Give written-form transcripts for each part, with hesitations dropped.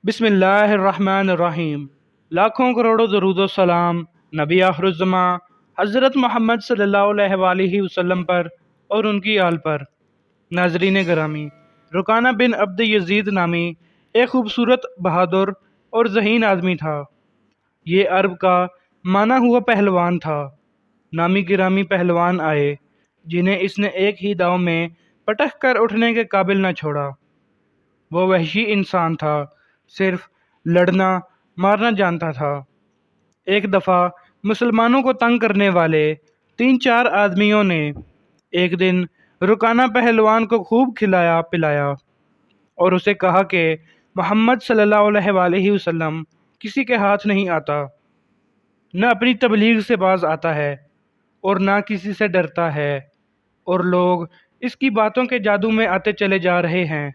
بسم اللہ الرحمن الرحیم۔ لاکھوں کروڑوں درود و سلام نبی آخرالزماں حضرت محمد صلی اللہ علیہ وآلہ وسلم پر اور ان کی آل پر۔ ناظرین گرامی، رکانہ بن عبد یزید نامی ایک خوبصورت، بہادر اور ذہین آدمی تھا۔ یہ عرب کا مانا ہوا پہلوان تھا۔ نامی گرامی پہلوان آئے جنہیں اس نے ایک ہی داؤ میں پٹک کر اٹھنے کے قابل نہ چھوڑا۔ وہ وحشی انسان تھا، صرف لڑنا مارنا جانتا تھا۔ ایک دفعہ مسلمانوں کو تنگ کرنے والے 3-4 آدمیوں نے ایک دن رکانہ پہلوان کو خوب کھلایا پلایا اور اسے کہا کہ محمد صلی اللہ علیہ وآلہ وسلم کسی کے ہاتھ نہیں آتا، نہ اپنی تبلیغ سے باز آتا ہے اور نہ کسی سے ڈرتا ہے، اور لوگ اس کی باتوں کے جادو میں آتے چلے جا رہے ہیں۔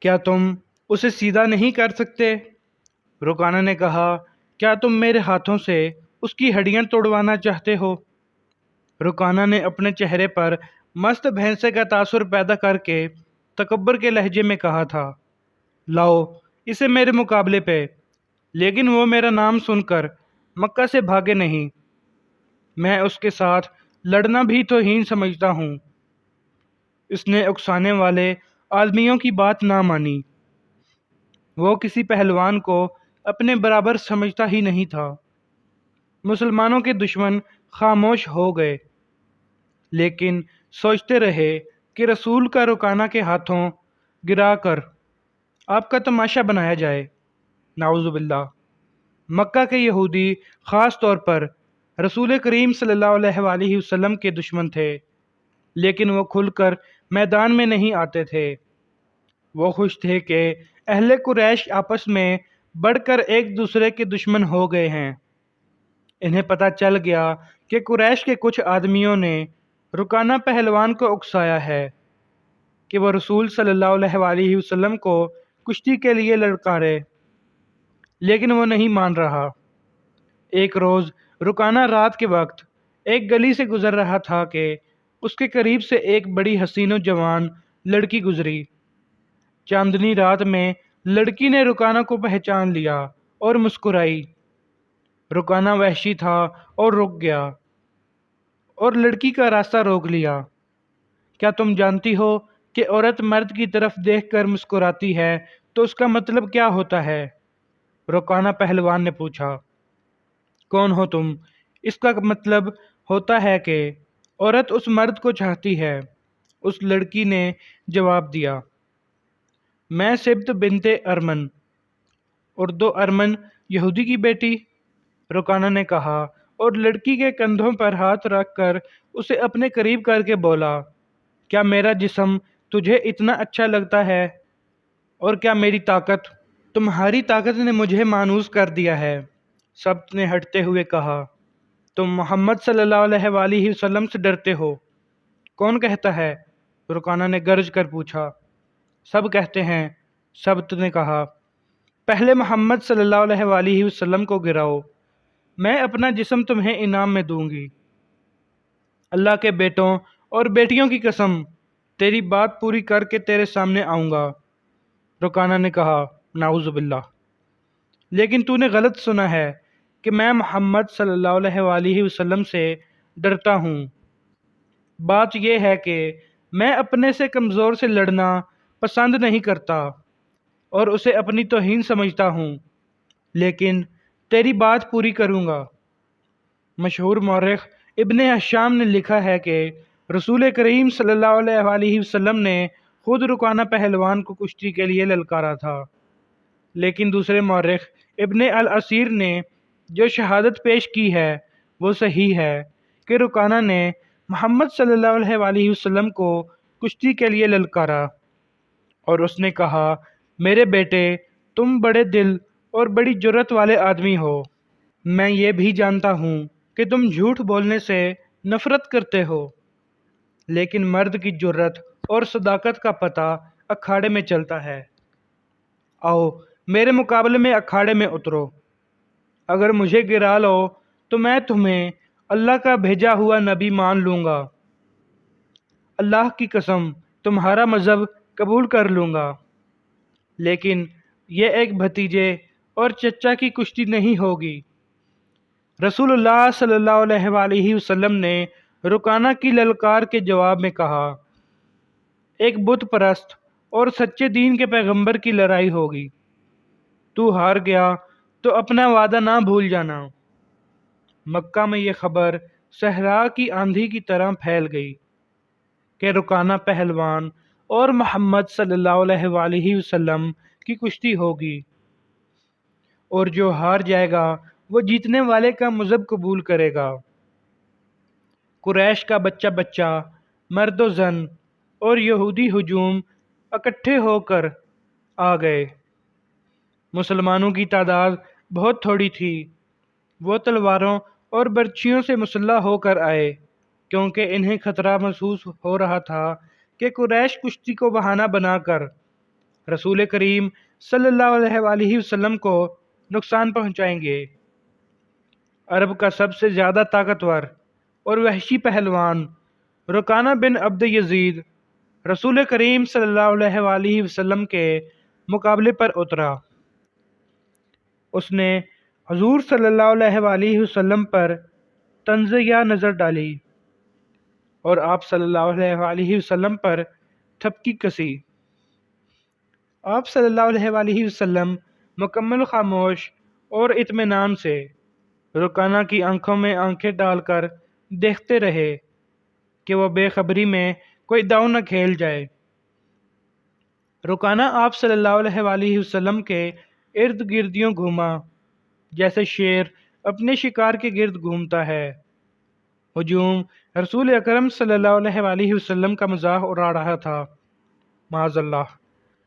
کیا تم اسے سیدھا نہیں کر سکتے؟ رکانہ نے کہا، کیا تم میرے ہاتھوں سے اس کی ہڈیاں توڑوانا چاہتے ہو؟ رکانہ نے اپنے چہرے پر مست بھینسے کا تاثر پیدا کر کے تکبر کے لہجے میں کہا تھا، لاؤ اسے میرے مقابلے پہ، لیکن وہ میرا نام سن کر مکہ سے بھاگے نہیں۔ میں اس کے ساتھ لڑنا بھی توہین سمجھتا ہوں۔ اس نے اکسانے والے آدمیوں کی بات نہ مانی۔ وہ کسی پہلوان کو اپنے برابر سمجھتا ہی نہیں تھا۔ مسلمانوں کے دشمن خاموش ہو گئے، لیکن سوچتے رہے کہ رسول کا رکانہ کے ہاتھوں گرا کر آپ کا تماشا بنایا جائے۔ نعوذ باللہ۔ مکہ کے یہودی خاص طور پر رسول کریم صلی اللہ علیہ وآلہ وسلم کے دشمن تھے، لیکن وہ کھل کر میدان میں نہیں آتے تھے۔ وہ خوش تھے کہ اہل قریش آپس میں بڑھ کر ایک دوسرے کے دشمن ہو گئے ہیں۔ انہیں پتہ چل گیا کہ قریش کے کچھ آدمیوں نے رکانہ پہلوان کو اکسایا ہے کہ وہ رسول صلی اللہ علیہ وآلہ وسلم کو کشتی کے لیے للکارے، لیکن وہ نہیں مان رہا۔ ایک روز رکانہ رات کے وقت ایک گلی سے گزر رہا تھا کہ اس کے قریب سے ایک بڑی حسین و جوان لڑکی گزری۔ چاندنی رات میں لڑکی نے رکانہ کو پہچان لیا اور مسکرائی۔ رکانہ وحشی تھا اور رک گیا اور لڑکی کا راستہ روک لیا۔ کیا تم جانتی ہو کہ عورت مرد کی طرف دیکھ کر مسکراتی ہے تو اس کا مطلب کیا ہوتا ہے؟ رکانہ پہلوان نے پوچھا۔ کون ہو تم؟ اس کا مطلب ہوتا ہے کہ عورت اس مرد کو چاہتی ہے۔ اس لڑکی نے جواب دیا، میں سبط بنت ارمن، اردو ارمن یہودی کی بیٹی۔ رکانہ نے کہا اور لڑکی کے کندھوں پر ہاتھ رکھ کر اسے اپنے قریب کر کے بولا، کیا میرا جسم تجھے اتنا اچھا لگتا ہے؟ اور کیا میری طاقت؟ تمہاری طاقت نے مجھے مانوس کر دیا ہے۔ سبط نے ہٹتے ہوئے کہا، تم محمد صلی اللہ علیہ وآلہ وسلم سے ڈرتے ہو؟ کون کہتا ہے؟ رکانہ نے گرج کر پوچھا۔ سب کہتے ہیں، سبط نے کہا۔ پہلے محمد صلی اللہ علیہ وآلہ وسلم کو گراؤ، میں اپنا جسم تمہیں انعام میں دوں گی۔ اللہ کے بیٹوں اور بیٹیوں کی قسم، تیری بات پوری کر کے تیرے سامنے آؤں گا۔ رکانہ نے کہا، نعوذ باللہ، لیکن تو نے غلط سنا ہے کہ میں محمد صلی اللہ علیہ وآلہ وسلم سے ڈرتا ہوں۔ بات یہ ہے کہ میں اپنے سے کمزور سے لڑنا پسند نہیں کرتا اور اسے اپنی توہین سمجھتا ہوں، لیکن تیری بات پوری کروں گا۔ مشہور مورخ ابن ہشام نے لکھا ہے کہ رسول کریم صلی اللہ علیہ وآلہ وسلم نے خود رکانہ پہلوان کو کشتی کے لیے للکارا تھا، لیکن دوسرے مورخ ابن الاسیر نے جو شہادت پیش کی ہے وہ صحیح ہے کہ رکانہ نے محمد صلی اللہ علیہ وآلہ وسلم کو کشتی کے لیے للکارا اور اس نے کہا، میرے بیٹے، تم بڑے دل اور بڑی جرأت والے آدمی ہو۔ میں یہ بھی جانتا ہوں کہ تم جھوٹ بولنے سے نفرت کرتے ہو، لیکن مرد کی جرأت اور صداقت کا پتہ اکھاڑے میں چلتا ہے۔ آؤ میرے مقابلے میں اکھاڑے میں اترو۔ اگر مجھے گرا لو تو میں تمہیں اللہ کا بھیجا ہوا نبی مان لوں گا۔ اللہ کی قسم تمہارا مذہب قبول کر لوں گا، لیکن یہ ایک بھتیجے اور چچا کی کشتی نہیں ہوگی۔ رسول اللہ صلی اللہ علیہ وآلہ وسلم نے رکانہ کی للکار کے جواب میں کہا، ایک بت پرست اور سچے دین کے پیغمبر کی لڑائی ہوگی۔ تو ہار گیا تو اپنا وعدہ نہ بھول جانا۔ مکہ میں یہ خبر صحرا کی آندھی کی طرح پھیل گئی کہ رکانہ پہلوان اور محمد صلی اللہ علیہ وآلہ وسلم کی کشتی ہوگی، اور جو ہار جائے گا وہ جیتنے والے کا مذہب قبول کرے گا۔ قریش کا بچہ بچہ، مرد و زن اور یہودی ہجوم اکٹھے ہو کر آ گئے۔ مسلمانوں کی تعداد بہت تھوڑی تھی۔ وہ تلواروں اور برچھیوں سے مسلح ہو کر آئے، کیونکہ انہیں خطرہ محسوس ہو رہا تھا کہ قریش کشتی کو بہانہ بنا کر رسول کریم صلی اللہ علیہ وآلہ وسلم کو نقصان پہنچائیں گے۔ عرب کا سب سے زیادہ طاقتور اور وحشی پہلوان رکانہ بن عبد یزید رسول کریم صلی اللہ علیہ وآلہ وسلم کے مقابلے پر اترا۔ اس نے حضور صلی اللہ علیہ وآلہ وسلم پر طنز یا نظر ڈالی اور آپ صلی اللہ علیہ وآلہ وسلم پر تھپکی کسی۔ آپ صلی اللہ علیہ وآلہ وسلم مکمل خاموش اور اطمینان سے رکانہ کی آنکھوں میں آنکھیں ڈال کر دیکھتے رہے کہ وہ بے خبری میں کوئی داؤ نہ کھیل جائے۔ رکانہ آپ صلی اللہ علیہ وآلہ وسلم کے ارد گرد یوں گھوما جیسے شیر اپنے شکار کے گرد گھومتا ہے۔ ہجوم رسول اکرم صلی اللہ علیہ وآلہ وسلم کا مذاق اڑا رہا تھا۔ معاذ اللہ،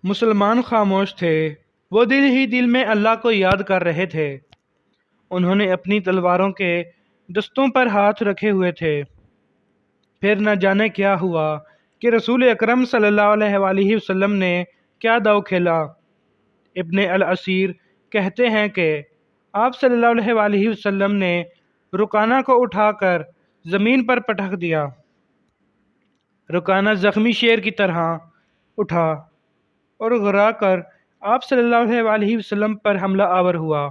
مسلمان خاموش تھے۔ وہ دل ہی دل میں اللہ کو یاد کر رہے تھے۔ انہوں نے اپنی تلواروں کے دستوں پر ہاتھ رکھے ہوئے تھے۔ پھر نہ جانے کیا ہوا کہ رسول اکرم صلی اللہ علیہ وآلہ وسلم نے کیا داؤ کھیلا۔ ابن الاسیر کہتے ہیں کہ آپ صلی اللہ علیہ وآلہ وسلم نے رکانہ کو اٹھا کر زمین پر پٹک دیا۔ رکانہ زخمی شیر کی طرح اٹھا اور گھبرا کر آپ صلی اللہ علیہ وآلہ وسلم پر حملہ آور ہوا۔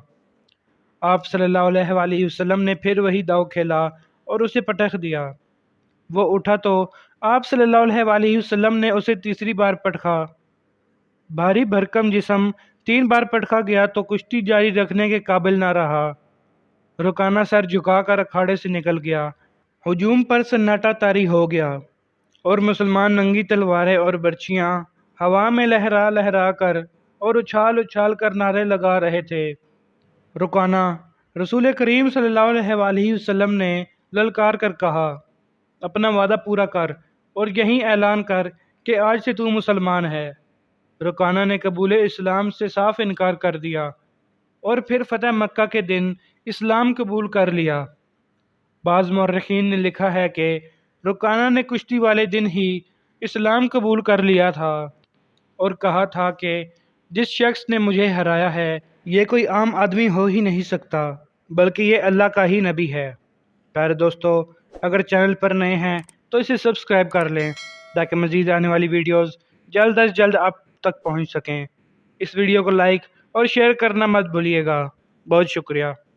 آپ صلی اللہ علیہ وآلہ وسلم نے پھر وہی داؤ کھیلا اور اسے پٹک دیا۔ وہ اٹھا تو آپ صلی اللہ علیہ وآلہ وسلم نے اسے تیسری بار پٹکا۔ بھاری بھرکم جسم 3 بار پٹکا گیا تو کشتی جاری رکھنے کے قابل نہ رہا۔ رکانہ سر جھکا کر اکھاڑے سے نکل گیا۔ ہجوم پر سناٹا طاری ہو گیا اور مسلمان ننگی تلواریں اور برچھیاں ہوا میں لہرا لہرا کر اور اچھال اچھال کر نعرے لگا رہے تھے۔ رکانہ رسول کریم صلی اللہ علیہ وآلہ وسلم نے للکار کر کہا، اپنا وعدہ پورا کر اور یہی اعلان کر کہ آج سے تو مسلمان ہے۔ رکانہ نے قبول اسلام سے صاف انکار کر دیا اور پھر فتح مکہ کے دن اسلام قبول کر لیا۔ بعض مورخین نے لکھا ہے کہ رکانہ نے کشتی والے دن ہی اسلام قبول کر لیا تھا اور کہا تھا کہ جس شخص نے مجھے ہرایا ہے یہ کوئی عام آدمی ہو ہی نہیں سکتا، بلکہ یہ اللہ کا ہی نبی ہے۔ پیارے دوستو، اگر چینل پر نئے ہیں تو اسے سبسکرائب کر لیں تاکہ مزید آنے والی ویڈیوز جلد از جلد آپ تک پہنچ سکیں۔ اس ویڈیو کو لائک اور شیئر کرنا مت بھولیے گا۔ بہت شکریہ۔